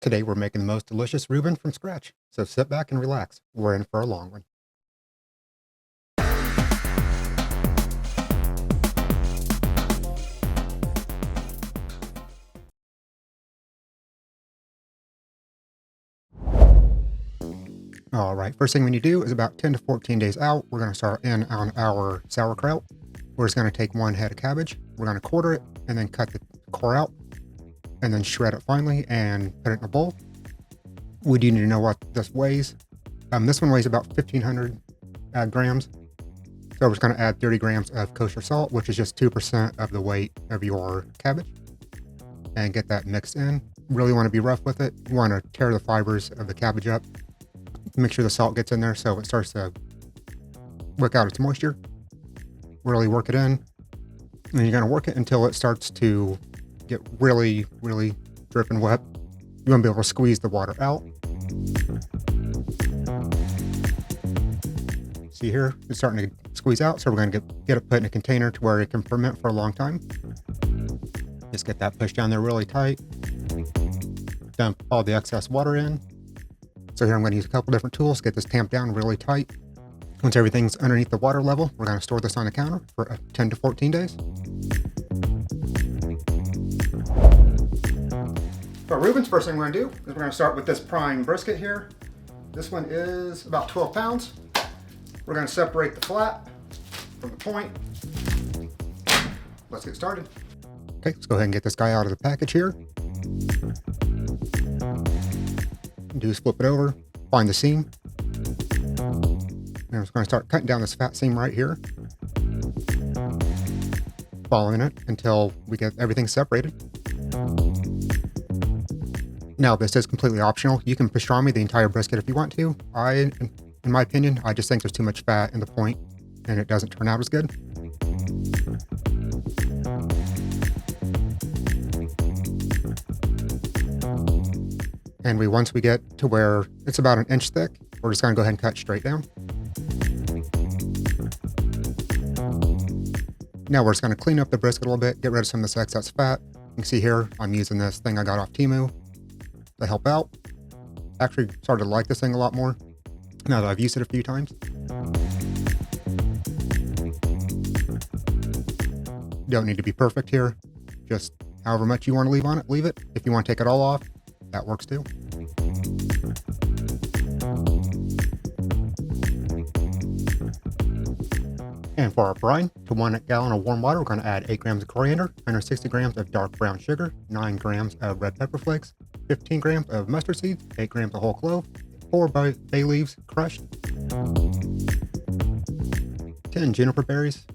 Today we're making the most delicious Reuben from scratch, so sit back and relax. We're in for a long one. All right, first thing we need to do is about 10 to 14 days out, we're going to start in on our sauerkraut. We're just going to take one head of cabbage, we're going to quarter it, and then cut the core out, and then shred it finely and put it in a bowl. We do need to know what this weighs. This one weighs about 1,500 grams. So we're just going to add 30 grams of kosher salt, which is just 2% of the weight of your cabbage, and get that mixed in. Really want to be rough with it. You want to tear the fibers of the cabbage up. Make sure the salt gets in there so it starts to work out its moisture. Really work it in. And you're going to work it until it starts to get really, really dripping wet. You want to be able to squeeze the water out. See here, it's starting to squeeze out, so we're going to get it put in a container to where it can ferment for a long time. Just get that pushed down there really tight. Dump all the excess water in. So here I'm going to use a couple different tools, get this tamped down really tight. Once everything's underneath the water level, we're going to store this on the counter for 10 to 14 days. For Reuben's, first thing we're going to do is we're going to start with this prime brisket here. This one is about 12 pounds. We're going to separate the flat from the point. Let's get started. Okay, let's go ahead and get this guy out of the package here. Do is flip it over, find the seam. And I'm just going to start cutting down this fat seam right here. Following it until we get everything separated. Now, this is completely optional. You can pastrami the entire brisket if you want to. In my opinion, I just think there's too much fat in the point and it doesn't turn out as good. And once we get to where it's about an inch thick, we're just going to go ahead and cut straight down. Now we're just going to clean up the brisket a little bit, get rid of some of this excess fat. You can see here, I'm using this thing I got off Temu to help out. Actually started to like this thing a lot more now that I've used it a few times. Don't need to be perfect here. Just however much you want to leave on it, leave it. If you want to take it all off, that works too. And for our brine, to 1 gallon of warm water, we're going to add 8 grams of coriander, 160 grams of dark brown sugar, 9 grams of red pepper flakes, 15 grams of mustard seeds, 8 grams of whole clove, 4 bay leaves crushed, 10 juniper berries,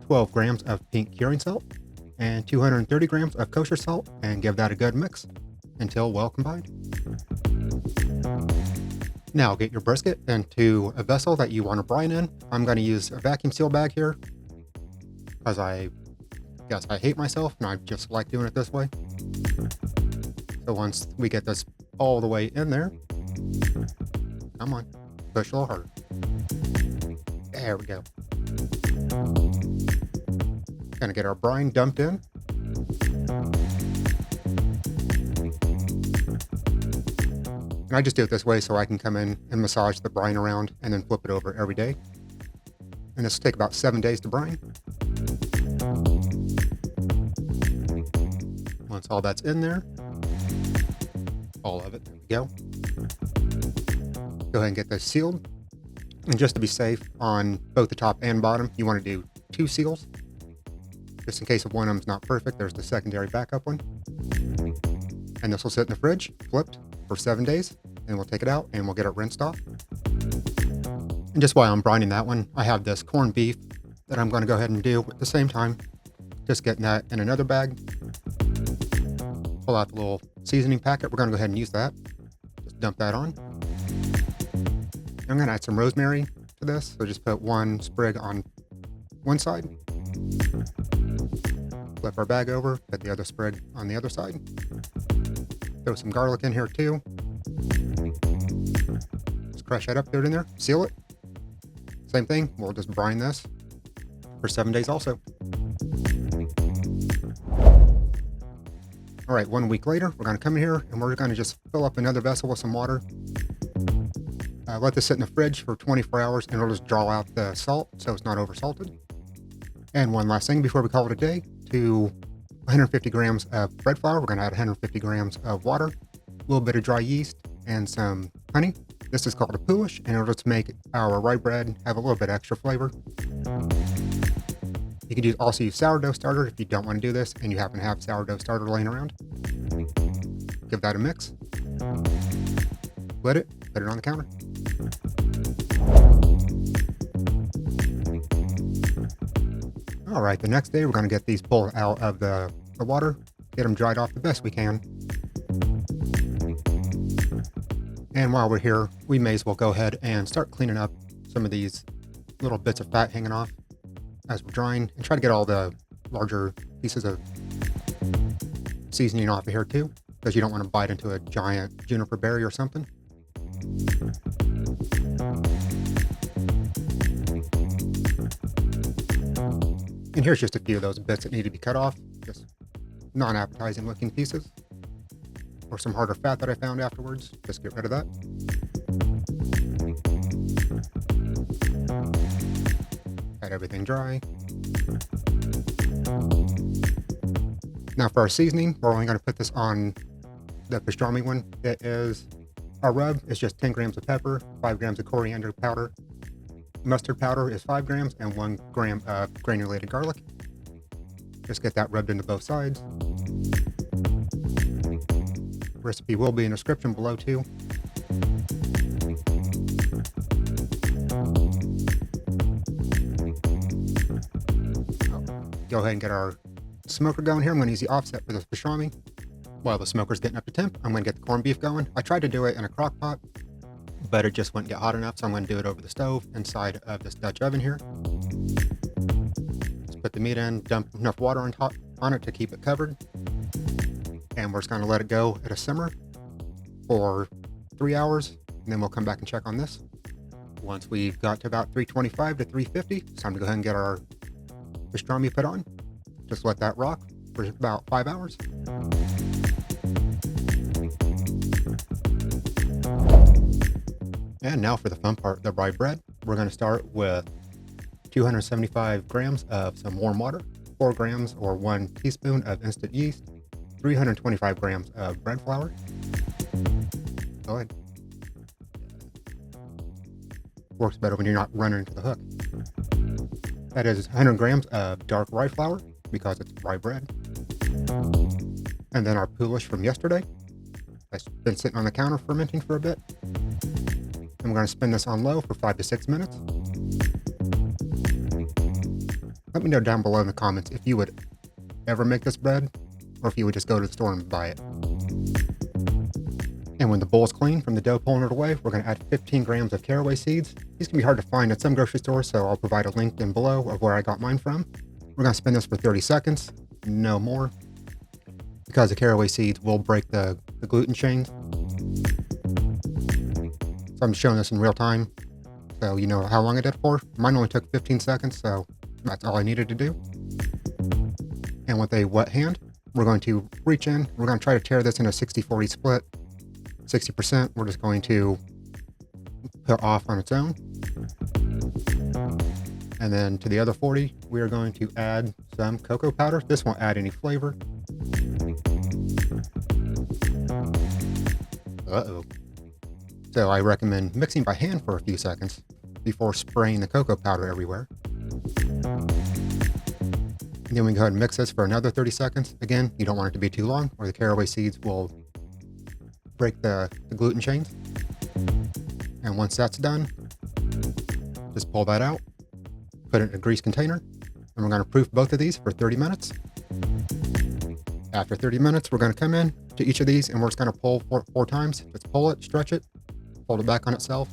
12 grams of pink curing salt, and 230 grams of kosher salt, and give that a good mix until well combined. Now get your brisket into a vessel that you want to brine in. I'm going to use a vacuum seal bag here because I guess I hate myself and I just like doing it this way. So once we get this all the way in there, come on, push a little harder. There we go. Gonna get our brine dumped in. And I just do it this way so I can come in and massage the brine around and then flip it over every day. And this will take about 7 days to brine. Once all that's in there, all of it, there we go. Go ahead and get this sealed. And just to be safe, on both the top and bottom, you want to do 2 seals. Just in case if one of them's not perfect, there's the secondary backup one. And this will sit in the fridge, flipped, for 7 days, and we'll take it out and we'll get it rinsed off. And just while I'm brining that one, I have this corned beef that I'm going to go ahead and do at the same time. Just getting that in another bag. Pull out the little seasoning packet. We're going to go ahead and use that. Just dump that on. I'm going to add some rosemary to this, so just put 1 sprig on one side. Flip our bag over, put the other sprig on the other side. Throw some garlic in here too. Just crush that up, throw it in there, seal it. Same thing, we'll just brine this for 7 days also. All right, 1 week later, we're going to come in here and we're going to just fill up another vessel with some water. Let this sit in the fridge for 24 hours and it'll just draw out the salt so it's not over salted. And one last thing before we call it a day, to 150 grams of bread flour, we're going to add 150 grams of water, a little bit of dry yeast, and some honey. This is called a Poolish, and it'll just make our rye bread have a little bit extra flavor. You could also use sourdough starter if you don't want to do this and you happen to have sourdough starter laying around. Give that a mix. Split it, put it on the counter. All right, the next day we're going to get these pulled out of the water, get them dried off the best we can. And while we're here, we may as well go ahead and start cleaning up some of these little bits of fat hanging off as we're drying, and try to get all the larger pieces of seasoning off of here too, because you don't want to bite into a giant juniper berry or something. And here's just a few of those bits that need to be cut off, just non-appetizing looking pieces, or some harder fat that I found afterwards. Just get rid of that. Got everything dry. Now for our seasoning, we're only going to put this on the pastrami one. It is our rub is just 10 grams of pepper, 5 grams of coriander powder. Mustard powder is 5 grams and 1 gram of granulated garlic. Just get that rubbed into both sides. Recipe will be in the description below too. Go ahead and get our smoker going here. I'm going to use the offset for this pastrami. While the smoker's getting up to temp, I'm going to get the corned beef going. I tried to do it in a crock pot, but it just wouldn't get hot enough, so I'm going to do it over the stove inside of this Dutch oven here. Just put the meat in, dump enough water on it to keep it covered, and we're just going to let it go at a simmer for 3 hours, and then we'll come back and check on this. Once we've got to about 325 to 350, it's time to go ahead and get our pastrami put on. Just let that rock for about 5 hours. And now for the fun part, the rye bread. We're going to start with 275 grams of some warm water, 4 grams or 1 teaspoon of instant yeast, 325 grams of bread flour. Go ahead. Works better when you're not running into the hook. That is 100 grams of dark rye flour because it's rye bread. And then our Poolish from yesterday. That's been sitting on the counter fermenting for a bit. And we're going to spin this on low for 5 to 6 minutes. Let me know down below in the comments if you would ever make this bread or if you would just go to the store and buy it. And when the bowl is clean from the dough pulling it away, we're going to add 15 grams of caraway seeds. These can be hard to find at some grocery stores, so I'll provide a link in below of where I got mine from. We're going to spin this for 30 seconds, no more, because the caraway seeds will break the gluten chains. So I'm showing this in real time, so you know how long I did it for. Mine only took 15 seconds, so that's all I needed to do. And with a wet hand, we're going to reach in. We're going to try to tear this in a 60-40 split. 60% we're just going to put off on its own. And then to the other 40, we are going to add some cocoa powder. This won't add any flavor. Uh-oh. So I recommend mixing by hand for a few seconds before spraying the cocoa powder everywhere. And then we can go ahead and mix this for another 30 seconds. Again, you don't want it to be too long or the caraway seeds will break the gluten chains. And once that's done, just pull that out, put it in a grease container, and we're going to proof both of these for 30 minutes. After 30 minutes, we're going to come in to each of these and we're just going to pull four times. Just pull it, stretch it, fold it back on itself.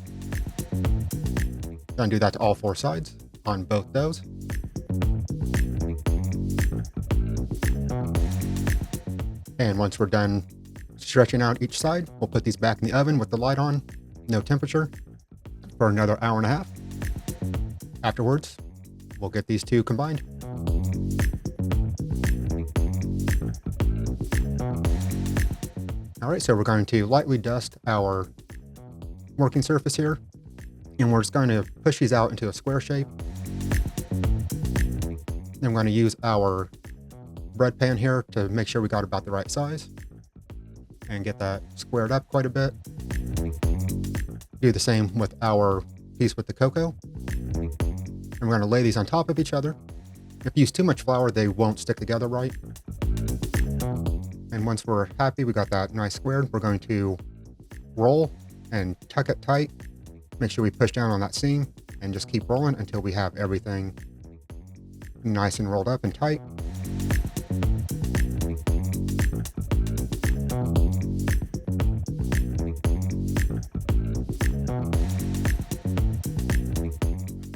Going to do that to all 4 sides on both those. And once we're done stretching out each side, we'll put these back in the oven with the light on, no temperature, for another hour and a half. Afterwards, we'll get these two combined. All right, so we're going to lightly dust our working surface here, and we're just going to push these out into a square shape. Then we're going to use our bread pan here to make sure we got about the right size and get that squared up quite a bit. Do the same with our piece with the cocoa. And we're going to lay these on top of each other. If you use too much flour, they won't stick together right. And once we're happy we got that nice squared, we're going to roll and tuck it tight. Make sure we push down on that seam and just keep rolling until we have everything nice and rolled up and tight.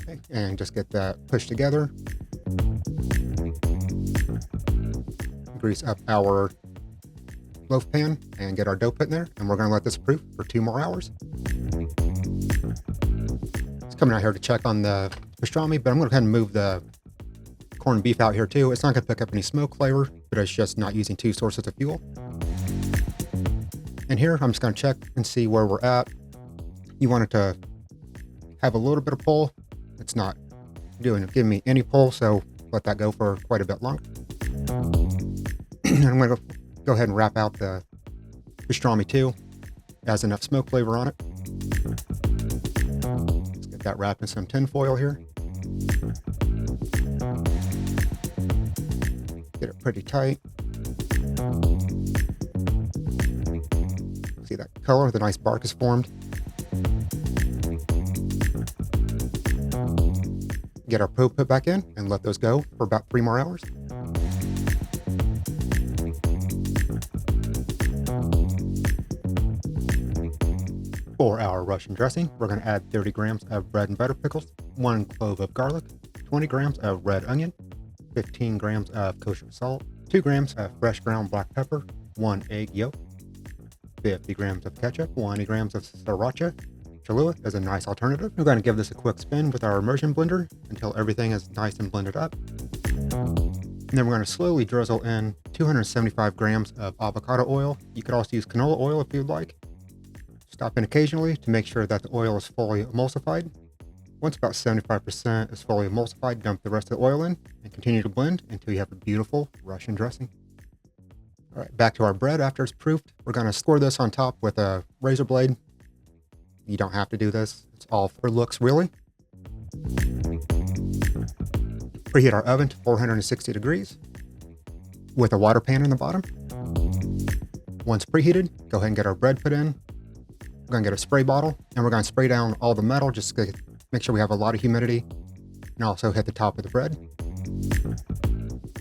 Okay, and just get that pushed together. Grease up our loaf pan and get our dough put in there, and we're going to let this proof for 2 more hours. It's coming out here to check on the pastrami, but I'm going to go ahead and move the corned beef out here too. It's not going to pick up any smoke flavor, but it's just not using 2 sources of fuel. And here I'm just going to check and see where we're at. You want it to have a little bit of pull. It's not giving me any pull, so let that go for quite a bit longer. I'm going to go ahead and wrap out the pastrami too. It has enough smoke flavor on it. Let's get that wrapped in some tin foil here. Get it pretty tight. See that color? The nice bark is formed. Get our probe put back in and let those go for about 3 more hours. For our Russian dressing, we're going to add 30 grams of bread and butter pickles, 1 clove of garlic, 20 grams of red onion, 15 grams of kosher salt, 2 grams of fresh ground black pepper, 1 egg yolk, 50 grams of ketchup, 20 grams of sriracha. Cholula is a nice alternative. We're going to give this a quick spin with our immersion blender until everything is nice and blended up. And then we're going to slowly drizzle in 275 grams of avocado oil. You could also use canola oil if you'd like. Stop in occasionally to make sure that the oil is fully emulsified. Once about 75% is fully emulsified, dump the rest of the oil in and continue to blend until you have a beautiful Russian dressing. All right, back to our bread after it's proofed. We're going to score this on top with a razor blade. You don't have to do this. It's all for looks, really. Preheat our oven to 460 degrees with a water pan in the bottom. Once preheated, go ahead and get our bread put in. We're going to get a spray bottle and we're going to spray down all the metal just to make sure we have a lot of humidity, and also hit the top of the bread.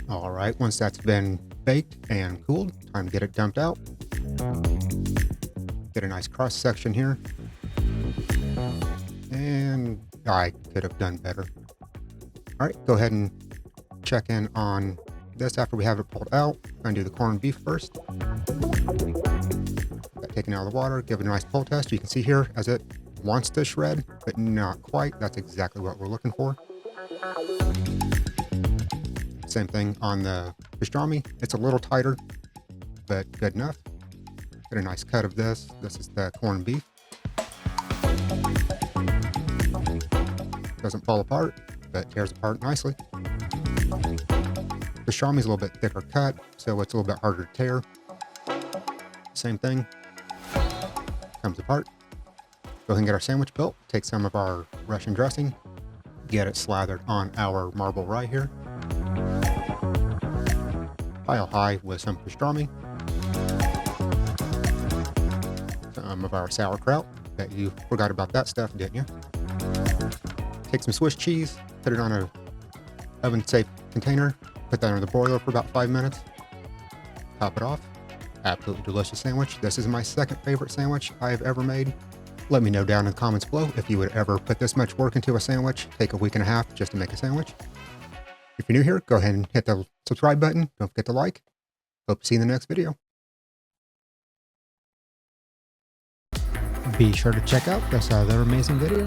All right, once that's been baked and cooled, time to get it dumped out. Get a nice cross section here. And I could have done better. All right, go ahead and check in on this after we have it pulled out. I'm going to do the corned beef first. Taking out of the water, give it a nice pull test. You can see here as it wants to shred, but not quite. That's exactly what we're looking for. Same thing on the pastrami. It's a little tighter, but good enough. Get a nice cut of this. This is the corned beef. Doesn't fall apart, but tears apart nicely. Pastrami is a little bit thicker cut, so it's a little bit harder to tear. Same thing. Comes apart. Go ahead and get our sandwich built. Take some of our Russian dressing. Get it slathered on our marble rye here. Pile high with some pastrami. Some of our sauerkraut. Bet you forgot about that stuff, didn't you? Take some Swiss cheese. Put it on a oven-safe container. Put that on the broiler for about 5 minutes. Top it off. Absolutely delicious sandwich. This is my second favorite sandwich I've ever made. Let me know down in the comments below if you would ever put this much work into a sandwich, take a week and a half just to make a sandwich. If you're new here, go ahead and hit the subscribe button. Don't forget to like. Hope to see you in the next video. Be sure to check out this other amazing video.